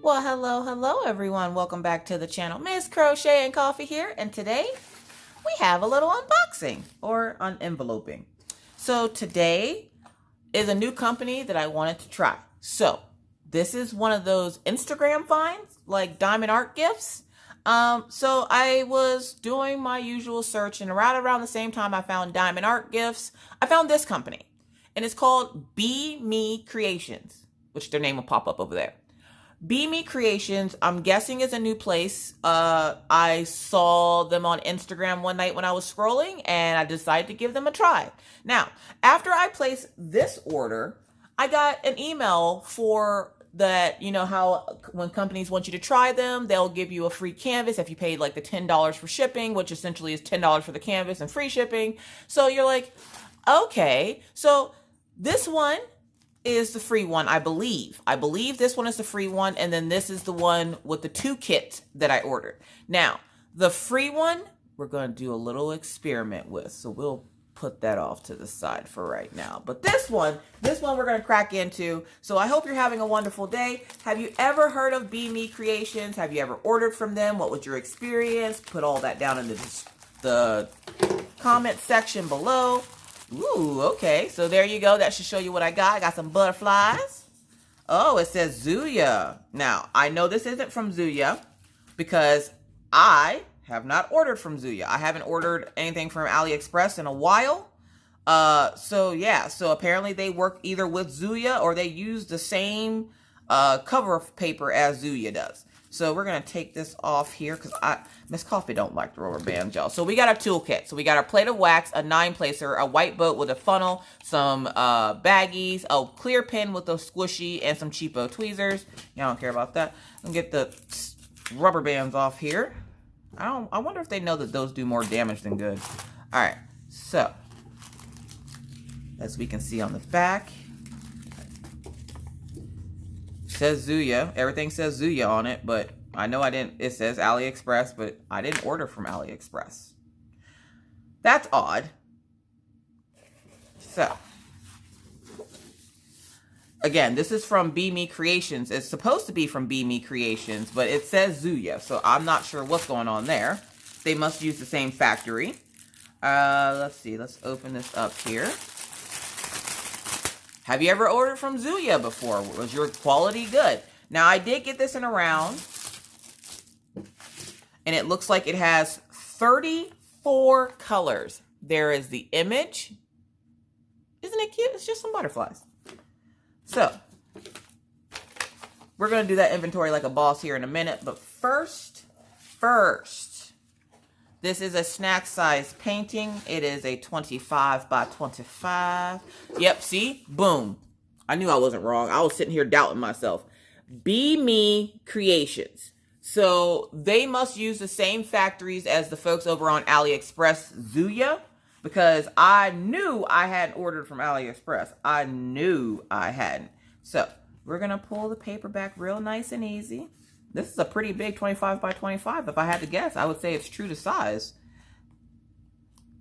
Well, hello everyone. Welcome back to the channel. Miss Crochet and Coffee here, and today we have a little unboxing or unenveloping. So today is a new company that I wanted to try. So this is one of those Instagram finds, like diamond art gifts. So I was doing my usual search, and right around the same time I found diamond art gifts, I found this company, and it's called BeeMee Creations, which their name will pop up over there. BeeMee Creations, I'm guessing, is a new place. I saw them on Instagram one night when I was scrolling, and I decided to give them a try. Now, after I placed this order, I got an email for that, you know how when companies want you to try them, they'll give you a free canvas if you paid like the $10 for shipping, which essentially is $10 for the canvas and free shipping. So you're like, okay, so this one is the free one, I believe. I believe this one is the free one, and then this is the one with the 2 kits that I ordered. Now, the free one, we're going to do a little experiment with, so we'll put that off to the side for right now. But this one we're going to crack into. So I hope you're having a wonderful day. Have you ever heard of BeeMee Creations? Have you ever ordered from them? What was your experience? Put all that down in the comment section below. Ooh, okay. So there you go. That should show you what I got. I got some butterflies. Oh, it says Zuya. Now, I know this isn't from Zuya because I have not ordered from Zuya. I haven't ordered anything from AliExpress in a while. So yeah. So apparently they work either with Zuya or they use the same cover paper as Zuya does. So we're going to take this off here because Miss Coffee don't like the rubber bands, y'all. So we got our toolkit. So we got our plate of wax, a 9-placer, a white boat with a funnel, some baggies, a clear pin with a squishy, and some cheapo tweezers. Y'all don't care about that. I'm going to get the rubber bands off here. I wonder if they know that those do more damage than good. All right. So as we can see on the back, says Zuya. Everything says Zuya on it, but I know it says AliExpress, but I didn't order from AliExpress. That's odd. So, again, this is from BeeMee Creations. It's supposed to be from BeeMee Creations, but it says Zuya, so I'm not sure what's going on there. They must use the same factory. Let's see. Let's open this up here. Have you ever ordered from Zuya before? Was your quality good? Now, I did get this in a round, and it looks like it has 34 colors. There is the image. Isn't it cute? It's just some butterflies. So, we're going to do that inventory like a boss here in a minute, but first, this is a snack size painting. It is a 25 by 25. Yep, see? Boom. I knew I wasn't wrong. I was sitting here doubting myself. BeeMee Creations. So they must use the same factories as the folks over on AliExpress, Zuya, because I knew I hadn't ordered from AliExpress. I knew I hadn't. So we're going to pull the paper back real nice and easy. This is a pretty big 25 by 25. If I had to guess, I would say it's true to size.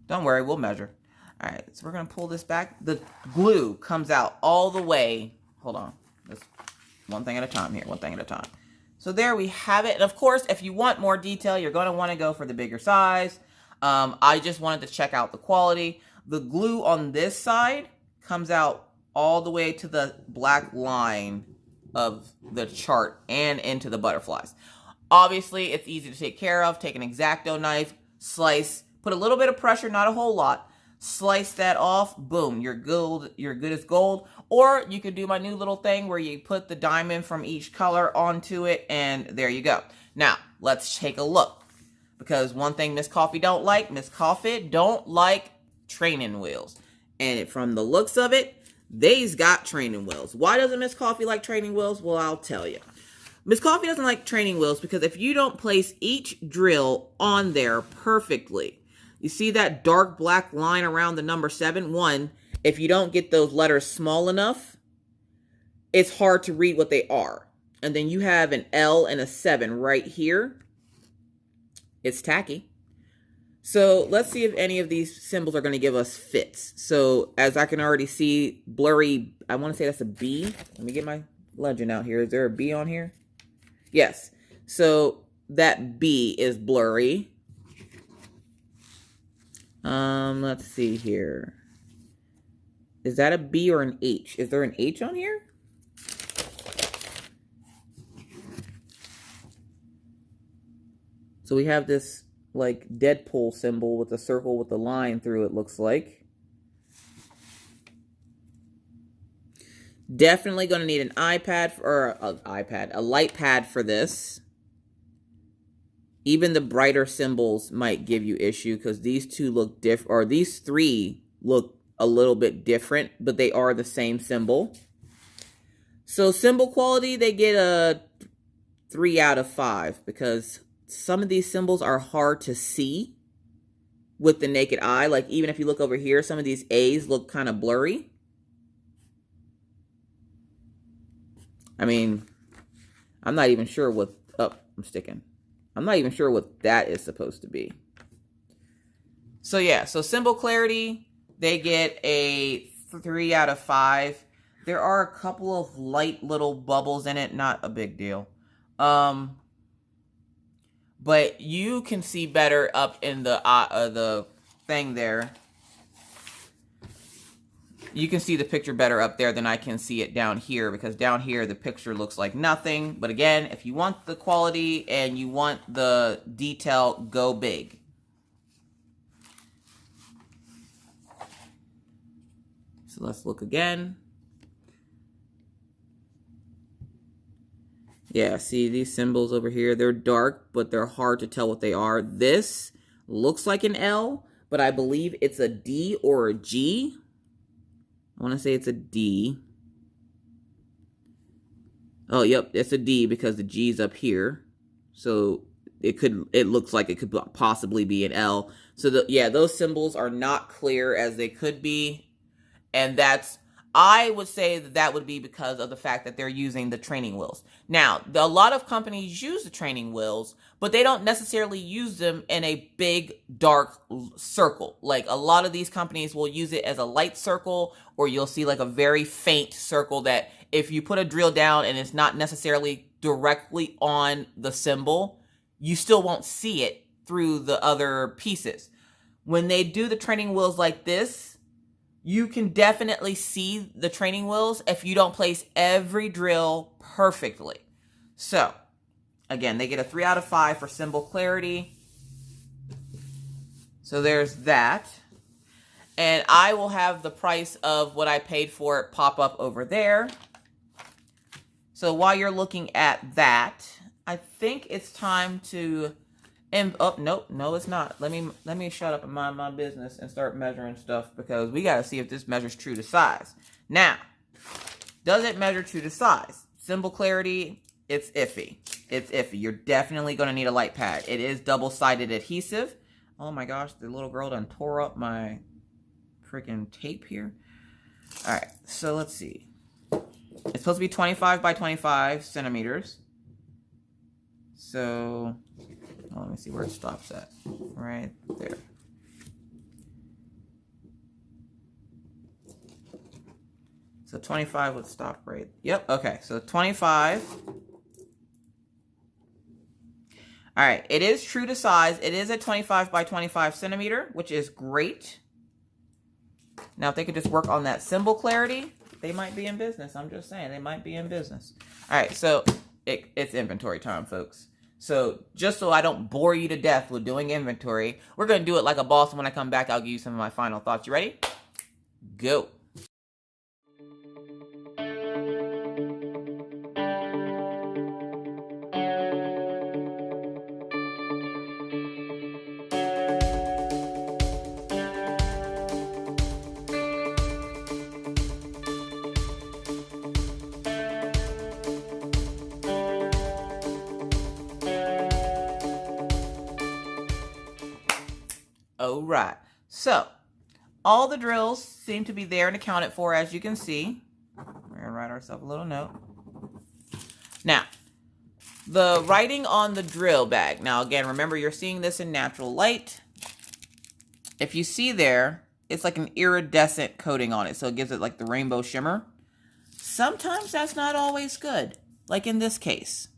Don't worry, we'll measure. All right, so we're going to pull this back. The glue comes out all the way. Hold on. Just one thing at a time here, one thing at a time. So there we have it. And of course, if you want more detail, you're going to want to go for the bigger size. I just wanted to check out the quality. The glue on this side comes out all the way to the black line of the chart and into the butterflies. Obviously, it's easy to take care of. Take an X-Acto knife, slice, put a little bit of pressure, not a whole lot. Slice that off, boom, you're good as gold. Or you could do my new little thing where you put the diamond from each color onto it, and there you go. Now, let's take a look. Because one thing Miss Coffee don't like training wheels. And from the looks of it, they's got training wheels. Why doesn't Miss Coffee like training wheels? Well, I'll tell you. Miss Coffee doesn't like training wheels because if you don't place each drill on there perfectly, you see that dark black line around the number 7? One, if you don't get those letters small enough, it's hard to read what they are. And then you have an L and a 7 right here. It's tacky. So let's see if any of these symbols are going to give us fits. So as I can already see, blurry, I want to say that's a B. Let me get my legend out here. Is there a B on here? Yes. So that B is blurry. Let's see here. Is that a B or an H? Is there an H on here? So we have this like Deadpool symbol with a circle with a line through it, looks like. Definitely going to need an iPad or a light pad for this. Even the brighter symbols might give you issue because these two look different, or these three look a little bit different, but they are the same symbol. So symbol quality, they get a 3 out of 5 because some of these symbols are hard to see with the naked eye. Like even if you look over here, some of these A's look kind of blurry. I mean, I'm not even sure what, oh, I'm sticking. I'm not even sure what that is supposed to be. So yeah, so symbol clarity, they get a 3 out of 5. There are a couple of light little bubbles in it, not a big deal. But you can see better up in the thing there. You can see the picture better up there than I can see it down here, because down here the picture looks like nothing. But again, if you want the quality and you want the detail, go big. So let's look again. Yeah, see these symbols over here? They're dark, but they're hard to tell what they are. This looks like an L, but I believe it's a D or a G. I want to say it's a D. Oh, yep, it's a D because the G's up here. So it looks like it could possibly be an L. So yeah, those symbols are not clear as they could be. And I would say that would be because of the fact that they're using the training wheels. Now, a lot of companies use the training wheels, but they don't necessarily use them in a big, dark circle. Like a lot of these companies will use it as a light circle, or you'll see like a very faint circle that if you put a drill down and it's not necessarily directly on the symbol, you still won't see it through the other pieces. When they do the training wheels like this, you can definitely see the training wheels if you don't place every drill perfectly. So, again, they get a 3 out of 5 for symbol clarity. So there's that. And I will have the price of what I paid for it pop up over there. So while you're looking at that, I think it's time to... oh, nope, no, it's not. Let me shut up and mind my business and start measuring stuff, because we got to see if this measures true to size. Now, does it measure true to size? Symbol clarity, it's iffy. It's iffy. You're definitely going to need a light pad. It is double-sided adhesive. Oh my gosh, the little girl done tore up my freaking tape here. All right, so let's see. It's supposed to be 25 by 25 centimeters. So... oh, let me see where it stops at. Right there. So 25 would stop right. Yep, okay. So 25. All right, it is true to size. It is a 25 by 25 centimeter, which is great. Now, if they could just work on that symbol clarity, they might be in business. I'm just saying, they might be in business. All right, so it's inventory time, folks. So just so I don't bore you to death with doing inventory, we're going to do it like a boss. And when I come back, I'll give you some of my final thoughts. You ready? Go. All right, so all the drills seem to be there and accounted for, as you can see. We're gonna write ourselves a little note. Now, the writing on the drill bag. Now, again, remember you're seeing this in natural light. If you see there, it's like an iridescent coating on it, so it gives it like the rainbow shimmer. Sometimes that's not always good, like in this case.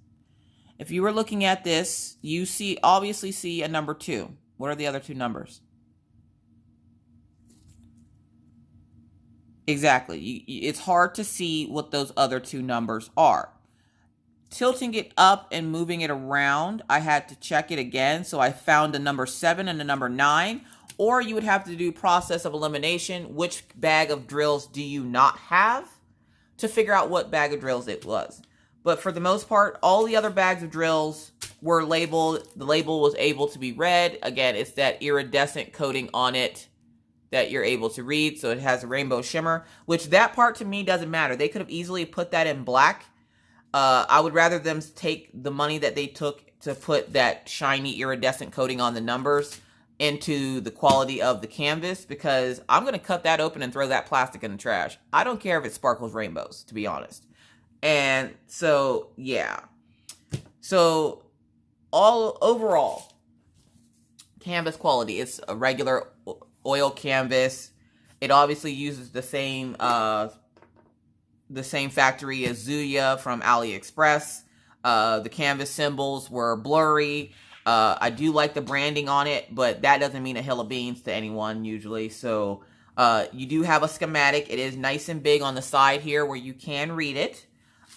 If you were looking at this, you obviously see a number 2. What are the other 2 numbers? Exactly. It's hard to see what those other 2 numbers are. Tilting it up and moving it around, I had to check it again. So I found the number 7 and the number 9. Or you would have to do process of elimination. Which bag of drills do you not have, to figure out what bag of drills it was. But for the most part, all the other bags of drills were labeled. The label was able to be read. Again, it's that iridescent coating on it that you're able to read. So it has a rainbow shimmer, which that part to me doesn't matter. They could have easily put that in black. I would rather them take the money that they took to put that shiny iridescent coating on the numbers into the quality of the canvas, because I'm going to cut that open and throw that plastic in the trash. I don't care if it sparkles rainbows, to be honest. And so, yeah. So, overall, canvas quality. It's a regular oil canvas. It obviously uses the same factory as Zuya from AliExpress. The canvas symbols were blurry. I do like the branding on it, but that doesn't mean a hill of beans to anyone usually. So you do have a schematic. It is nice and big on the side here where you can read it.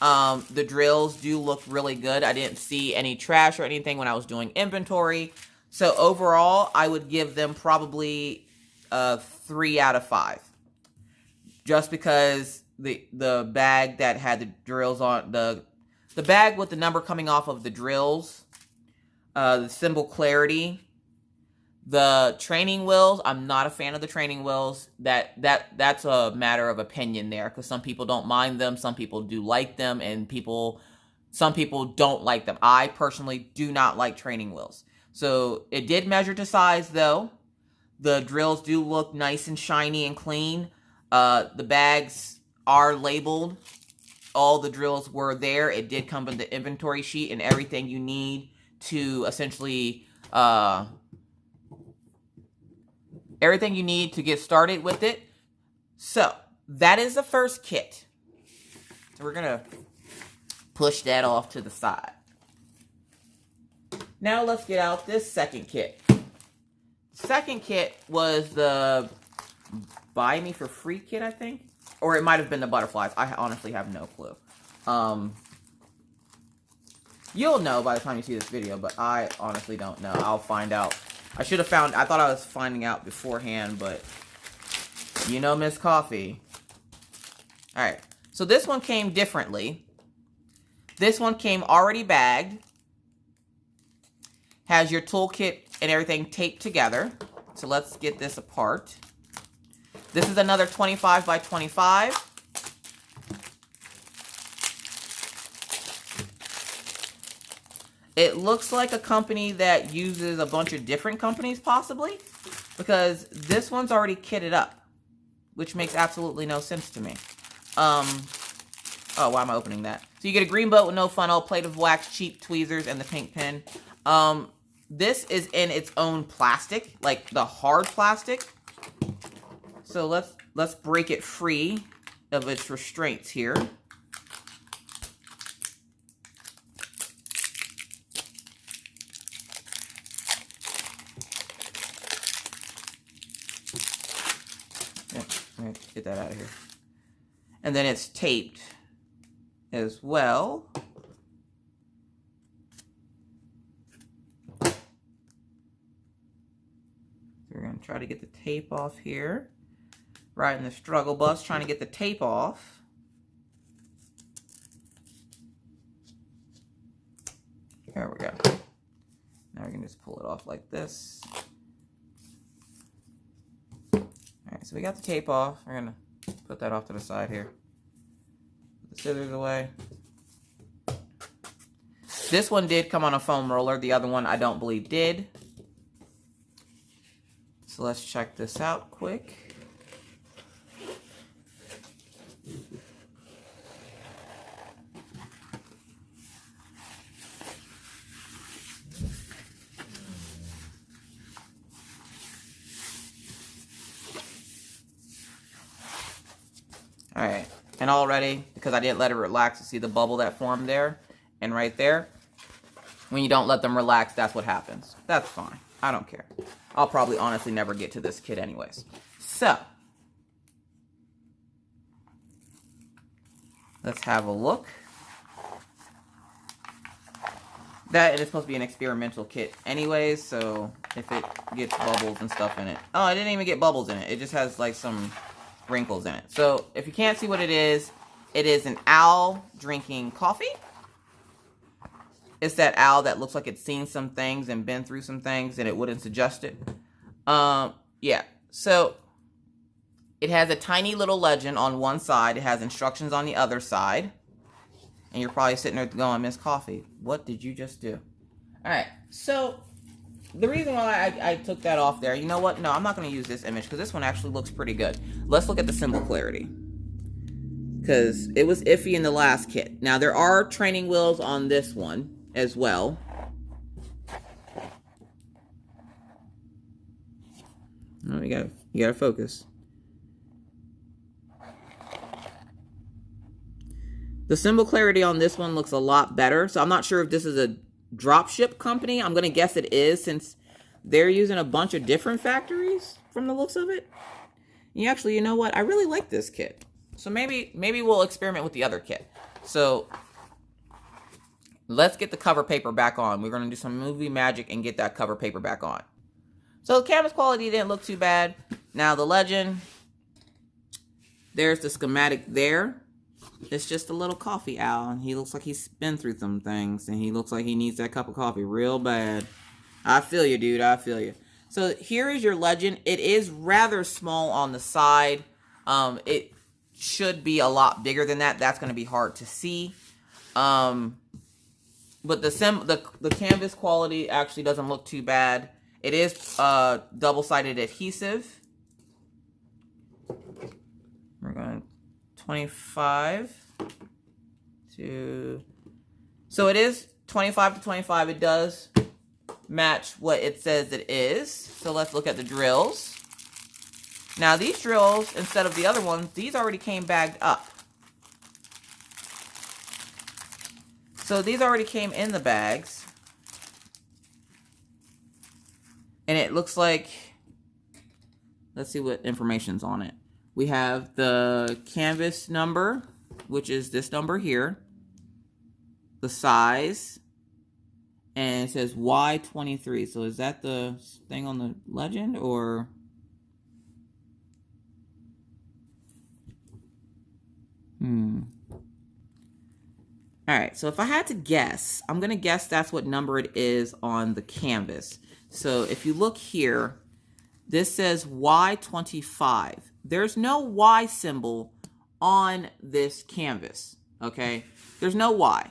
The drills do look really good. I didn't see any trash or anything when I was doing inventory. So overall, I would give them probably 3 out of 5. Just because the bag that had the drills on, the bag with the number coming off of the drills, the symbol clarity, the training wheels, I'm not a fan of the training wheels. That's a matter of opinion there, because some people don't mind them, some people do like them, and some people don't like them. I personally do not like training wheels. So it did measure to size though. The drills do look nice and shiny and clean. The bags are labeled. All the drills were there. It did come with the inventory sheet and everything you need to essentially everything you need to get started with it. So that is the first kit. So we're gonna push that off to the side. Now let's get out this second kit. Second kit was the Buy Me for Free kit, I think. Or it might have been the butterflies. I honestly have no clue. You'll know by the time you see this video, but I honestly don't know. I'll find out. I thought I was finding out beforehand, but you know Miss Coffee. Alright, so this one came differently. This one came already bagged. Has your toolkit and everything taped together. So let's get this apart. This is another 25 by 25. It looks like a company that uses a bunch of different companies, possibly, because this one's already kitted up, which makes absolutely no sense to me. Oh, why am I opening that? So you get a green boat with no funnel, plate of wax, cheap tweezers, and the pink pin. This is in its own plastic, like the hard plastic. So let's break it free of its restraints here. Get that out of here. And then it's taped as well. So we're going to try to get the tape off here. Riding the struggle bus, trying to get the tape off. There we go. Now we can just pull it off like this. Alright, so we got the tape off. We're going to put that off to the side here. Put the scissors away. This one did come on a foam roller. The other one I don't believe did. So let's check this out quick. Alright, and already, because I didn't let it relax, you see the bubble that formed there and right there. When you don't let them relax, that's what happens. That's fine. I don't care. I'll probably honestly never get to this kit anyways. So, let's have a look. That is supposed to be an experimental kit anyways, so if it gets bubbles and stuff in it. Oh, I didn't even get bubbles in it. It just has like some wrinkles in it. So if you can't see what it is an owl drinking coffee. It's that owl that looks like it's seen some things and been through some things and it wouldn't suggest it. Yeah, so it has a tiny little legend on one side. It has instructions on the other side. And you're probably sitting there going, Miss Coffee, what did you just do? All right, so the reason why I took that off there, you know what? No, I'm not going to use this image because this one actually looks pretty good. Let's look at the symbol clarity, because it was iffy in the last kit. Now, there are training wheels on this one as well. Oh, you gotta focus. The symbol clarity on this one looks a lot better. So I'm not sure if this is a dropship company. I'm going to guess it is, since they're using a bunch of different factories from the looks of it. And actually, you know what? I really like this kit. So maybe we'll experiment with the other kit. So let's get the cover paper back on. We're going to do some movie magic and get that cover paper back on. So the canvas quality didn't look too bad. Now the legend, there's the schematic there. It's just a little coffee owl, and he looks like he's been through some things, and he looks like he needs that cup of coffee real bad. I feel you, dude. I feel you. So here is your legend. It is rather small on the side. It should be a lot bigger than that. That's going to be hard to see. But the canvas quality actually doesn't look too bad. It is double-sided adhesive. We're going 25 to, so it is 25 to 25. It does match what it says it is. So let's look at the drills. Now these drills, instead of the other ones, these already came bagged up. So these already came in the bags. And it looks like, let's see what information's on it. We have the canvas number, which is this number here, the size, and it says Y23. So is that the thing on the legend, or? All right, so if I had to guess, I'm going to guess that's what number it is on the canvas. So if you look here, this says Y25. There's no Y symbol on this canvas, okay? There's no Y.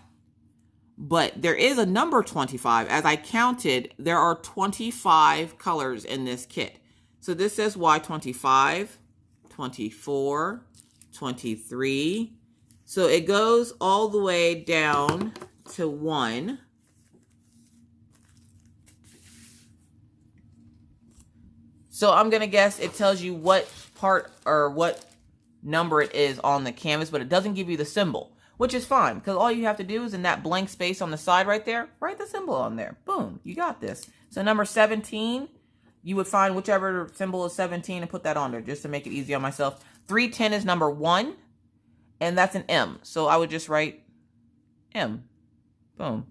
But there is a number 25. As I counted, there are 25 colors in this kit. So this says Y25, 24, 23. So it goes all the way down to 1. So I'm going to guess it tells you what part or what number it is on the canvas, but it doesn't give you the symbol, which is fine, because all you have to do is in that blank space on the side right there, write the symbol on there. Boom, you got this. So number 17, you would find whichever symbol is 17 and put that on there just to make it easy on myself. 310 is number 1, and that's an M. So I would just write M. Boom.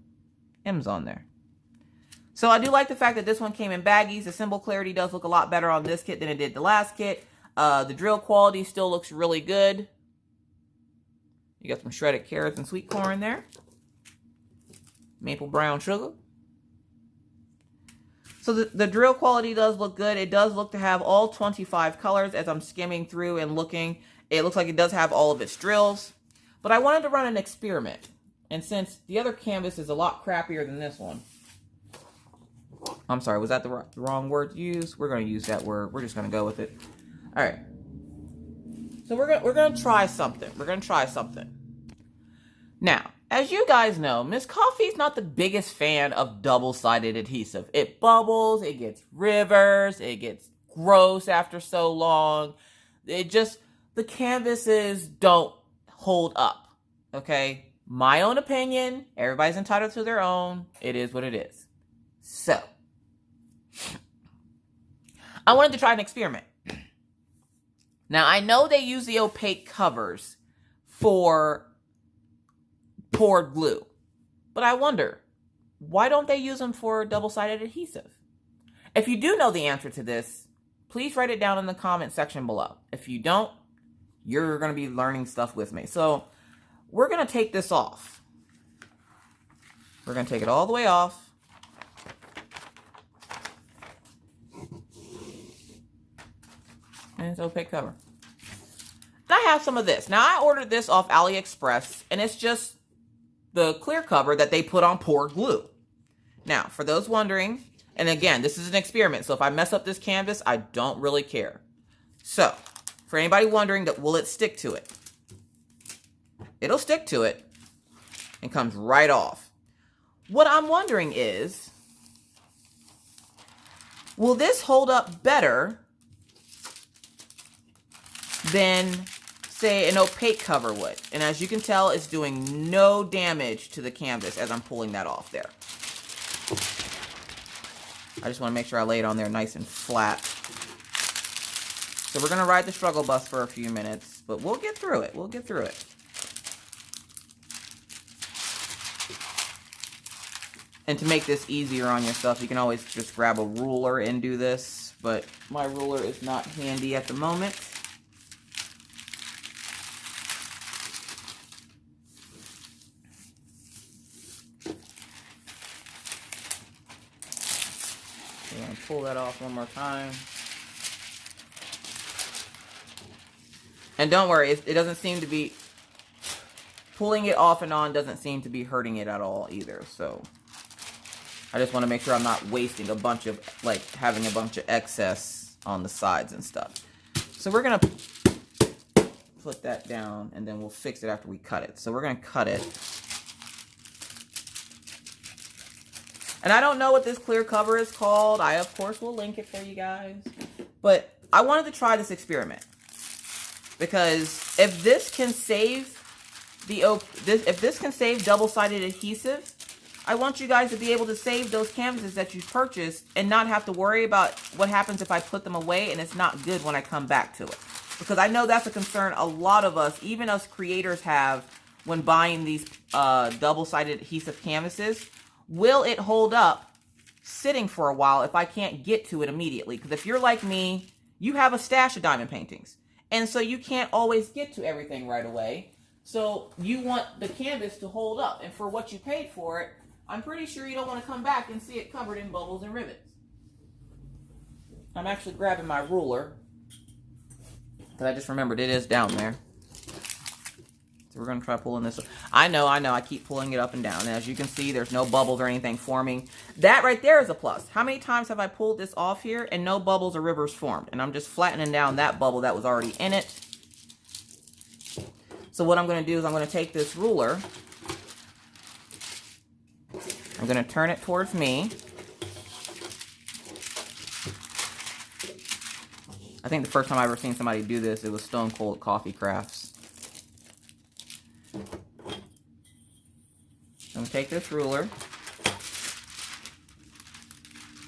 M's on there. So I do like the fact that this one came in baggies. The symbol clarity does look a lot better on this kit than it did the last kit. The drill quality still looks really good. You got some shredded carrots and sweet corn there. Maple brown sugar. So the drill quality does look good. It does look to have all 25 colors. As I'm skimming through and looking, it looks like it does have all of its drills. But I wanted to run an experiment. And since the other canvas is a lot crappier than this one, I'm sorry, was that the wrong word to use? We're going to use that word. We're just going to go with it. All right. So we're going to try something. We're going to try something. Now, as you guys know, Miss Coffee's not the biggest fan of double-sided adhesive. It bubbles, it gets rivers, it gets gross after so long. The canvases don't hold up, okay? My own opinion. Everybody's entitled to their own. It is what it is. So, I wanted to try an experiment. Now, I know they use the opaque covers for poured glue. But I wonder, why don't they use them for double-sided adhesive? If you do know the answer to this, please write it down in the comment section below. If you don't, you're going to be learning stuff with me. So, we're going to take this off. We're going to take it all the way off. And it's opaque cover. And I have some of this. Now, I ordered this off AliExpress, and it's just the clear cover that they put on poured glue. Now, for those wondering, and again, this is an experiment, so if I mess up this canvas, I don't really care. So, for anybody wondering, that will it stick to it? It'll stick to it and comes right off. What I'm wondering is, will this hold up better than, say, an opaque cover would? And as you can tell, it's doing no damage to the canvas as I'm pulling that off there. I just want to make sure I lay it on there nice and flat. So we're going to ride the struggle bus for a few minutes, but we'll get through it. We'll get through it. And to make this easier on yourself, you can always just grab a ruler and do this, but my ruler is not handy at the moment. I'm going to pull that off one more time. And don't worry, it doesn't seem to be, pulling it off and on doesn't seem to be hurting it at all either, so I just want to make sure I'm not wasting a bunch of, like, having a bunch of excess on the sides and stuff. So we're going to put that down, and then we'll fix it after we cut it. So we're going to cut it. And I don't know what this clear cover is called. I, of course, will link it for you guys. But I wanted to try this experiment. Because if this can save if this can save double-sided adhesive, I want you guys to be able to save those canvases that you've purchased and not have to worry about what happens if I put them away and it's not good when I come back to it. Because I know that's a concern a lot of us, even us creators, have when buying these double-sided adhesive canvases. Will it hold up sitting for a while if I can't get to it immediately? Because if you're like me, you have a stash of diamond paintings. And so you can't always get to everything right away. So you want the canvas to hold up. And for what you paid for it, I'm pretty sure you don't want to come back and see it covered in bubbles and rivets. I'm actually grabbing my ruler, because I just remembered it is down there. So we're going to try pulling this up. I know, I keep pulling it up and down. And as you can see, there's no bubbles or anything forming. That right there is a plus. How many times have I pulled this off here and no bubbles or rivers formed? And I'm just flattening down that bubble that was already in it. So what I'm going to do is I'm going to take this ruler. I'm going to turn it towards me. I think the first time I ever seen somebody do this, it was Stone Cold Coffee Crafts. I'm going to take this ruler,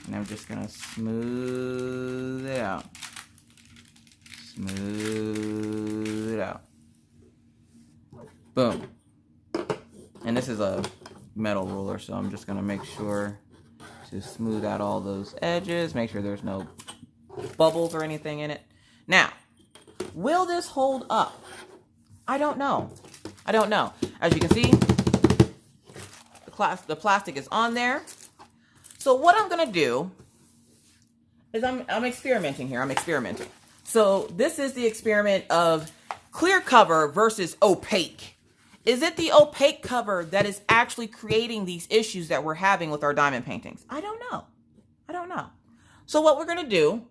and I'm just going to smooth it out. Smooth it out. Boom. And this is a metal ruler, so I'm just going to make sure to smooth out all those edges, make sure there's no bubbles or anything in it. Now, will this hold up? I don't know. I don't know. As you can see, the plastic is on there. So what I'm going to do is I'm experimenting here. I'm experimenting. So this is the experiment of clear cover versus opaque. Is it the opaque cover that is actually creating these issues that we're having with our diamond paintings? I don't know. I don't know. So what we're going to do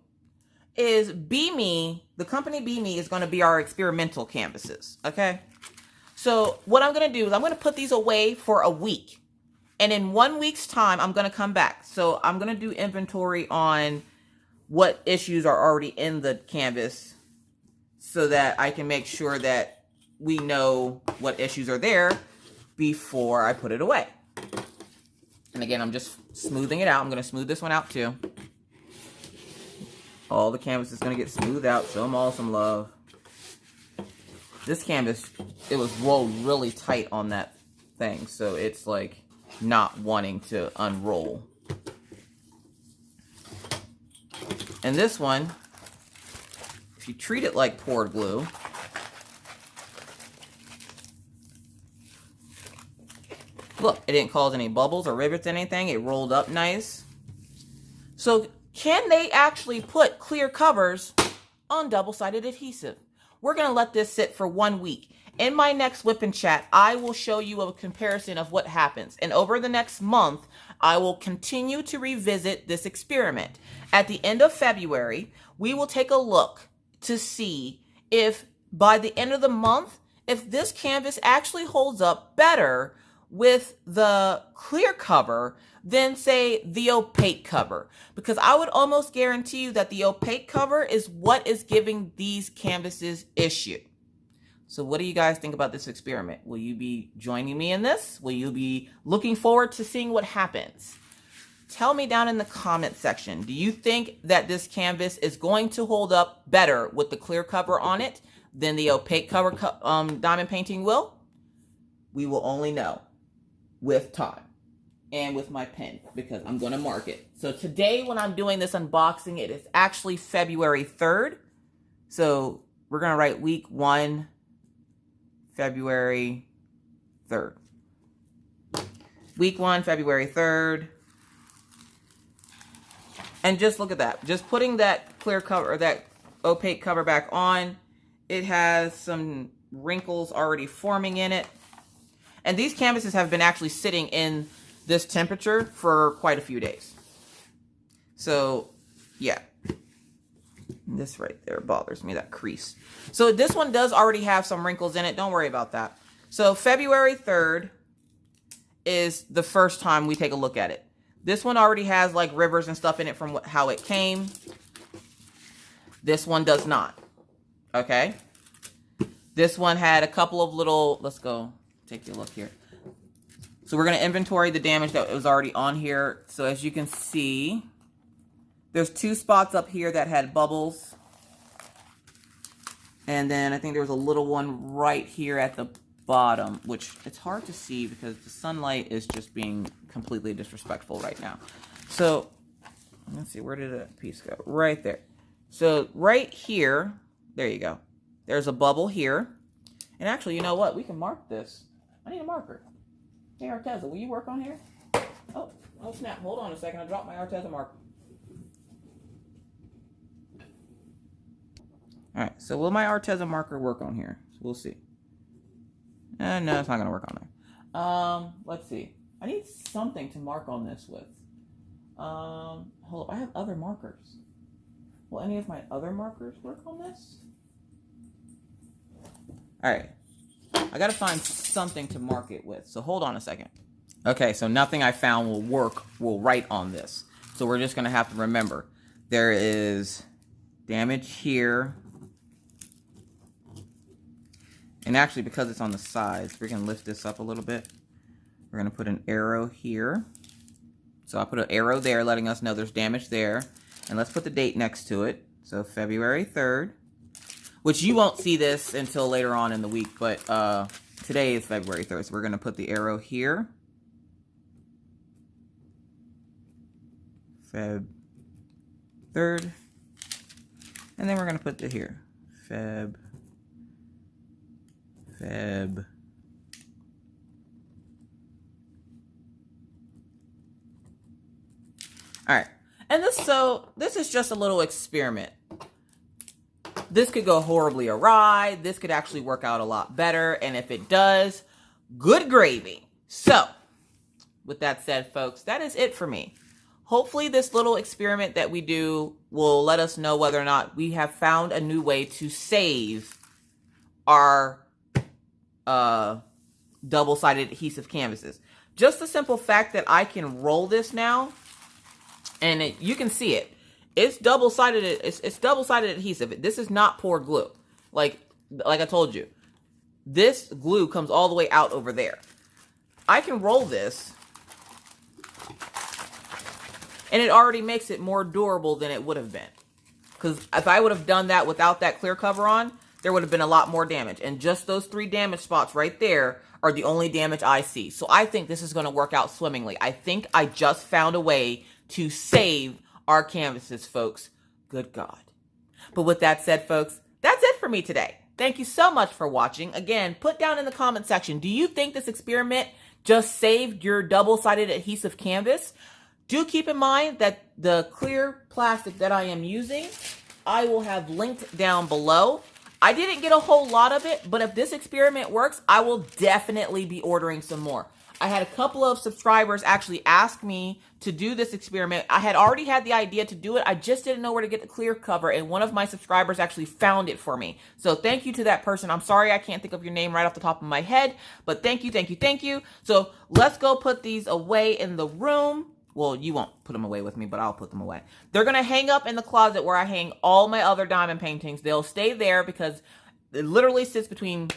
is BeeMee, the company BeeMee, is going to be our experimental canvases, okay? So what I'm going to do is I'm going to put these away for a week. And in 1 week's time, I'm going to come back. So I'm going to do inventory on what issues are already in the canvas so that I can make sure that we know what issues are there. before I put it away. And again, I'm just smoothing it out. I'm going to smooth this one out too. All the canvas is going to get smoothed out. Show them all some love. This canvas, it was rolled really tight on that thing, so it's like not wanting to unroll. And this one, if you treat it like poured glue, look, it didn't cause any bubbles or rivets or anything. It rolled up nice. So can they actually put clear covers on double-sided adhesive? We're going to let this sit for 1 week. In my next whip and chat, I will show you a comparison of what happens. And over the next month, I will continue to revisit this experiment. At the end of February, we will take a look to see if by the end of the month, if this canvas actually holds up better with the clear cover than, say, the opaque cover. Because I would almost guarantee you that the opaque cover is what is giving these canvases issue. So what do you guys think about this experiment? Will you be joining me in this? Will you be looking forward to seeing what happens? Tell me down in the comment section. Do you think that this canvas is going to hold up better with the clear cover on it than the opaque cover diamond painting will? We will only know with time and with my pen, because I'm going to mark it. So today when I'm doing this unboxing, it is actually February 3rd. So we're going to write week 1, February 3rd. Week 1, February 3rd. And just look at that. Just putting that clear cover, or that opaque cover back on, it has some wrinkles already forming in it. And these canvases have been actually sitting in this temperature for quite a few days. So, yeah. This right there bothers me, that crease. So this one does already have some wrinkles in it. Don't worry about that. So February 3rd is the first time we take a look at it. This one already has like rivers and stuff in it from how it came. This one does not. Okay. This one had a couple of little, let's go take a look here. So we're going to inventory the damage that was already on here. So as you can see, there's 2 spots up here that had bubbles. And then I think there was a little one right here at the bottom, which it's hard to see because the sunlight is just being completely disrespectful right now. So let's see, where did that piece go? Right there. So right here, there you go. There's a bubble here. And actually, you know what? We can mark this. I need a marker. Hey, Arteza, will you work on here? Oh snap. Hold on a second. I dropped my Arteza marker. All right, so will my Arteza marker work on here? We'll see. No, it's not going to work on there. Let's see. I need something to mark on this with. Hold up. I have other markers. Will any of my other markers work on this? All right. I got to find something to mark it with. So hold on a second. Okay, so nothing I found will write on this. So we're just going to have to remember. There is damage here. And actually, because it's on the sides, we're going to lift this up a little bit. We're going to put an arrow here. So I put an arrow there letting us know there's damage there. And let's put the date next to it. So February 3rd. Which you won't see this until later on in the week. But today is February 3rd. So we're going to put the arrow here. Feb 3rd. And then we're going to put it here. Feb. All right. And this is just a little experiment. This could go horribly awry. This could actually work out a lot better. And if it does, good gravy. So, with that said, folks, that is it for me. Hopefully this little experiment that we do will let us know whether or not we have found a new way to save our double-sided adhesive canvases. Just the simple fact that I can roll this now, and you can see it. It's double-sided. It's double-sided adhesive. This is not poured glue. Like I told you, this glue comes all the way out over there. I can roll this, and it already makes it more durable than it would have been. Because if I would have done that without that clear cover on, there would have been a lot more damage. And just those 3 damage spots right there are the only damage I see. So I think this is going to work out swimmingly. I think I just found a way to save our canvases, folks. Good God. But with that said, folks, that's it for me today. Thank you so much for watching. Again, put down in the comment section, do you think this experiment just saved your double-sided adhesive canvas? Do keep in mind that the clear plastic that I am using, I will have linked down below. I didn't get a whole lot of it, but if this experiment works, I will definitely be ordering some more. I had a couple of subscribers actually ask me to do this experiment. I had already had the idea to do it. I just didn't know where to get the clear cover, and one of my subscribers actually found it for me. So thank you to that person. I'm sorry I can't think of your name right off the top of my head, but thank you, thank you, thank you. So let's go put these away in the room. Well, you won't put them away with me, but I'll put them away. They're going to hang up in the closet where I hang all my other diamond paintings. They'll stay there because it literally sits between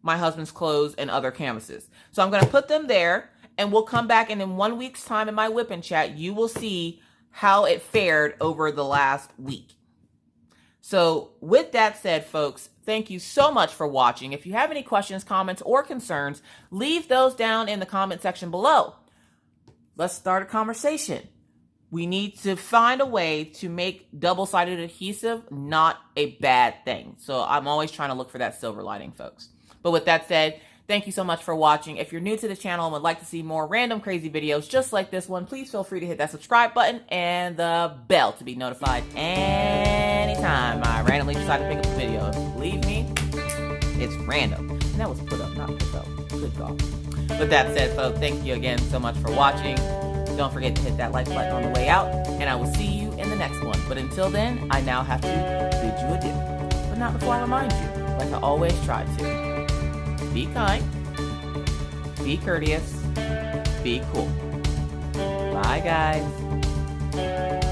my husband's clothes and other canvases. So I'm going to put them there, and we'll come back, and in 1 week's time in my whip-in chat, you will see how it fared over the last week. So with that said, folks, thank you so much for watching. If you have any questions, comments, or concerns, leave those down in the comment section below. Let's start a conversation. We need to find a way to make double-sided adhesive not a bad thing. So I'm always trying to look for that silver lining, folks. But with that said, thank you so much for watching. If you're new to the channel and would like to see more random crazy videos just like this one, please feel free to hit that subscribe button and the bell to be notified anytime I randomly decide to pick up a video. Believe me, it's random. And that was put up, not put up. Good God. With that said, folks, thank you again so much for watching. Don't forget to hit that like button on the way out, and I will see you in the next one. But until then, I now have to bid you adieu. But not before I remind you, like I always try to. Be kind, be courteous, be cool. Bye, guys.